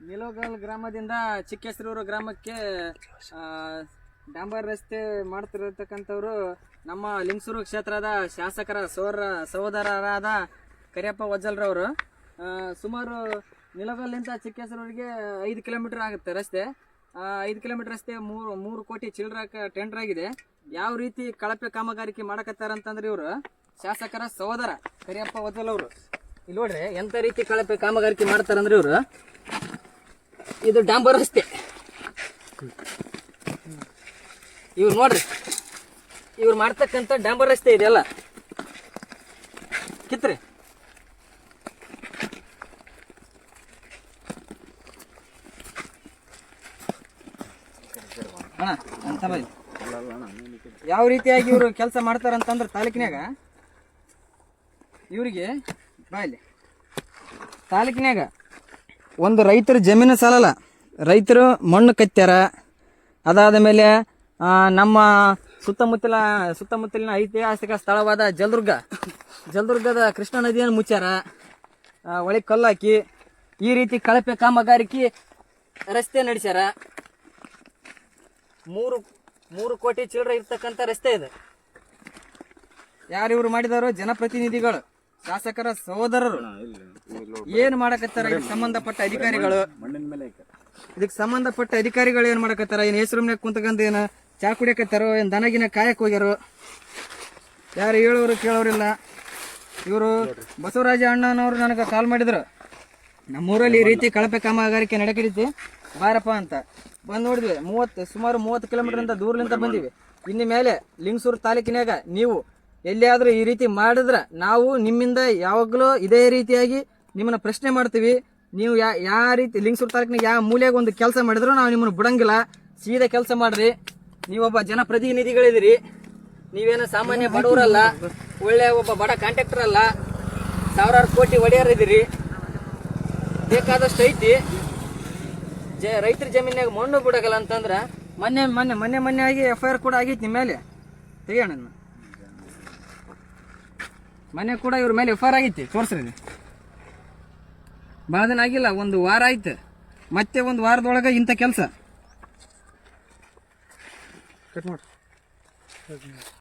ನಿಲೋಗಲ್ ಗ್ರಾಮದಿಂದ ಚಿಕ್ಕೇಸರೂರು ಗ್ರಾಮಕ್ಕೆ ಡಾಂಬರ್ ರಸ್ತೆ ಮಾಡ್ತಿರತಕ್ಕಂಥವ್ರು ನಮ್ಮ ಲಿಂಗಸೂರು ಕ್ಷೇತ್ರದ ಶಾಸಕರ ಸಹೋದರರಾದ ಕರಿಯಪ್ಪ ವಜ್ಜಲ್ರವರು. ಸುಮಾರು ನಿಲೋಗಲ್ನಿಂದ ಚಿಕ್ಕೇಸರೂರಿಗೆ 5 ಕಿಲೋಮೀಟರ್ ಆಗುತ್ತೆ ರಸ್ತೆ. 5 ಕಿಲೋಮೀಟರ್ ರಸ್ತೆ 3 ಕೋಟಿ ಚಿಲ್ಲರೆ ಟೆಂಡರ್ ಆಗಿದೆ. ಯಾವ ರೀತಿ ಕಳಪೆ ಕಾಮಗಾರಿಕೆ ಮಾಡಕತ್ತಾರಂತಂದ್ರೆ ಇವರು ಶಾಸಕರ ಸಹೋದರ ಕರಿಯಪ್ಪ ವಜ್ಜಲ್ ಅವರು. ಇಲ್ಲಿ ನೋಡ್ರಿ ಎಂತ ರೀತಿ ಕಳಪೆ ಕಾಮಗಾರಿಕೆ ಮಾಡ್ತಾರಂದ್ರೆ ಇವರು. ಇದು ಡಾಂಬರ್ ರಸ್ತೆ. ಇವ್ರು ನೋಡ್ರಿ, ಇವ್ರು ಮಾಡ್ತಕ್ಕಂಥ ಡಾಂಬರ್ ರಸ್ತೆ ಇದೆಯಲ್ಲ ಕಿತ್ರಿ. ಯಾವ ರೀತಿಯಾಗಿ ಇವರು ಕೆಲಸ ಮಾಡ್ತಾರಂತಂದ್ರೆ ತಾಲೂಕಿನಾಗ ಇವರಿಗೆ ತಾಲೂಕಿನಾಗ ಒಂದು ರೈತರ ಜಮೀನು ಸಾಲಲ್ಲ, ರೈತರು ಮಣ್ಣು ಕತ್ಯಾರ. ಅದಾದ ಮೇಲೆ ನಮ್ಮ ಸುತ್ತಮುತ್ತಲಿನ ಐತಿಹಾಸಿಕ ಸ್ಥಳವಾದ ಜಲದುರ್ಗದ ಕೃಷ್ಣಾ ನದಿಯನ್ನು ಮುಚ್ಚಾರ, ಒಳಗೆ ಕಲ್ಲು ಹಾಕಿ ಈ ರೀತಿ ಕಳಪೆ ಕಾಮಗಾರಿಕೆ ರಸ್ತೆ ನಡೆಸ್ಯಾರ. 3 ಕೋಟಿ ಚಿಲ್ಲರೆ ಇರ್ತಕ್ಕಂಥ ರಸ್ತೆ ಇದೆ. ಯಾರು ಇವ್ರು ಮಾಡಿದಾರೋ? ಜನಪ್ರತಿನಿಧಿಗಳು, ಶಾಸಕರ ಸಹೋದರರು. ಏನು ಮಾಡಕತ್ತಾರ? ಇದಕ್ಕೆ ಸಂಬಂಧಪಟ್ಟ ಅಧಿಕಾರಿಗಳು ಏನ್ ಮಾಡಕತ್ತಾರ? ಏನ್ ಹೆಸರುಮ್ನಾಗ ಕುಂತಕಂತ ಏನ ಚಾ ಕುಡಿಯಕತ್ತಾರೋ? ಏನ್ ದನಗಿನ ಕಾಯಕ್ ಹೋಗ್ಯಾರೋ? ಯಾರು ಹೇಳೋರು ಕೇಳೋರಿಲ್ಲ. ಇವರು ಬಸವರಾಜ ಅಣ್ಣನವರು ನನಗೆ ಕಾಲ್ ಮಾಡಿದ್ರು, ನಮ್ಮೂರಲ್ಲಿ ಈ ರೀತಿ ಕಳಪೆ ಕಾಮಗಾರಿಕೆ ನಡೆಕೈತಿ ಬಾರಪ್ಪ ಅಂತ. ಬಂದು ನೋಡಿದ್ವಿ. ಸುಮಾರು 30 ಕಿಲೋಮೀಟರ್ ದೂರಲಿಂದ ಬಂದಿವಿ. ಇನ್ನು ಮೇಲೆ ಲಿಂಗಸೂರು ತಾಲೂಕಿನಾಗ ನೀವು ಎಲ್ಲಿಯಾದ್ರೂ ಈ ರೀತಿ ಮಾಡಿದ್ರೆ ನಾವು ನಿಮ್ಮಿಂದ ಯಾವಾಗಲೂ ಇದೇ ರೀತಿಯಾಗಿ ನಿಮ್ಮನ್ನ ಪ್ರಶ್ನೆ ಮಾಡ್ತೀವಿ. ನೀವು ಯಾವ ರೀತಿ ಲಿಂಗಸೂರು ತಾಲೂಕಿನಾಗ ಯಾವ ಮೂಲೆಯಾಗ ಒಂದು ಕೆಲಸ ಮಾಡಿದ್ರು ನಾವು ನಿಮ್ಮನ್ನು ಬಿಡಂಗಿಲ್ಲ. ಸೀದಾ ಕೆಲಸ ಮಾಡ್ರಿ. ನೀವೊಬ್ಬ ಜನಪ್ರತಿನಿಧಿಗಳಿದಿರಿ. ನೀವೇನು ಸಾಮಾನ್ಯ ಬಡವರಲ್ಲ, ಒಳ್ಳೆ ಒಬ್ಬ ಬಡ ಕಾಂಟ್ರಾಕ್ಟರ್ ಅಲ್ಲ, ಸಾವಿರಾರು ಕೋಟಿ ಒಡೆಯರಿದ್ದೀರಿ. ಬೇಕಾದಷ್ಟು ಐತಿ. ರೈತರ ಜಮೀನಾಗ ಮಣ್ಣು ಬಿಡಗಲ್ಲ ಅಂತಂದ್ರೆ ಮೊನ್ನೆ ಆಗಿ FIR ಕೂಡ ಆಗೈತಿ ನಿಮ್ಮ ಮೇಲೆ. ತೆಗಿಯೋಣ, ಮೊನ್ನೆ ಕೂಡ ಇವ್ರ ಮೇಲೆ FIR ಆಗೈತಿ. ತೋರಿಸ್ರಿ. ಭಾಳ ದಿನ ಆಗಿಲ್ಲ, 1 ವಾರ ಆಯ್ತು. ಮತ್ತೆ 1 ವಾರದೊಳಗೆ ಇಂಥ ಕೆಲಸ ಕಟ್ ಮಾಡಿ.